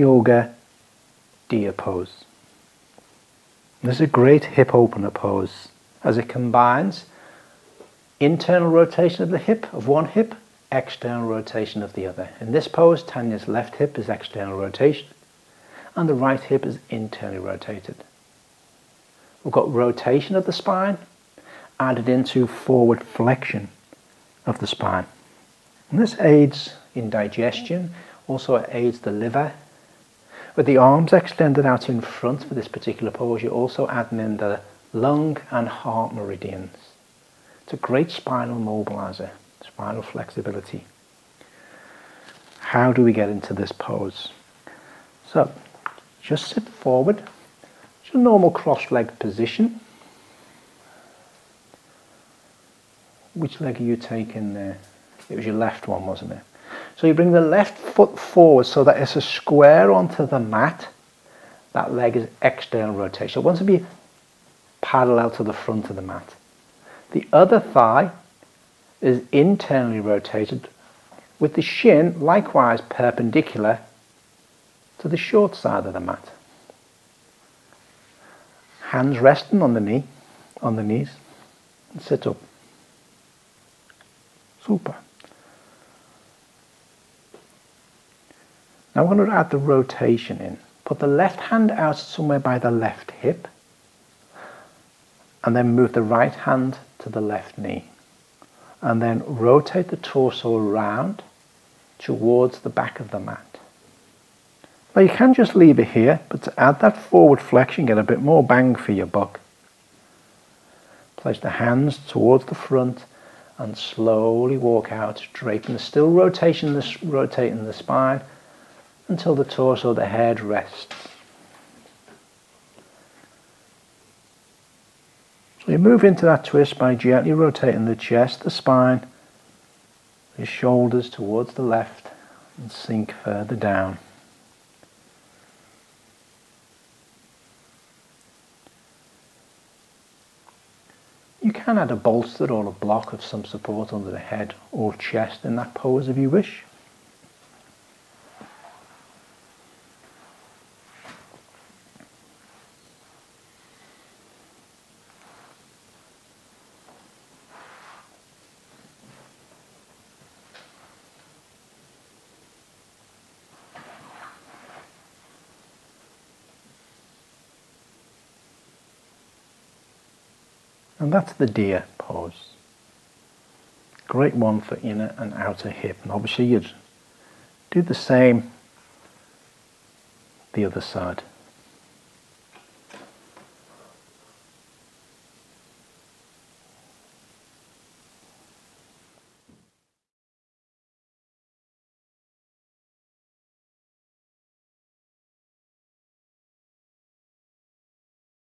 yoga deer pose. This is a great hip opener pose as it combines internal rotation of the hip, of one hip, external rotation of the other. In this pose, Tanja's left hip is external rotation and the right hip is internally rotated. We've got rotation of the spine added into forward flexion of the spine. And this aids in digestion, also aids the liver. With the arms extended out in front for this particular pose, you're also adding in the lung and heart meridians. It's a great spinal mobilizer, spinal flexibility. How do we get into this pose? So, just sit forward. It's a normal cross-legged position. Which leg are you taking there? It was your left one, wasn't it? So you bring the left foot forward so that it's a square onto the mat. That leg is external rotation. So it wants to be parallel to the front of the mat. The other thigh is internally rotated with the shin likewise perpendicular to the short side of the mat. Hands resting on the knee, on the knees, and sit up. Super. Now we're going to add the rotation in. Put the left hand out somewhere by the left hip and then move the right hand to the left knee. And then rotate the torso around towards the back of the mat. Now you can just leave it here, but to add that forward flexion, get a bit more bang for your buck. Place the hands towards the front and slowly walk out, draping, still rotating the spine until the torso, the head rests. So you move into that twist by gently rotating the chest, the spine, the shoulders towards the left and sink further down. You can add a bolster or a block of some support under the head or chest in that pose if you wish. And that's the deer pose. Great one for inner and outer hip. And obviously you'd do the same the other side.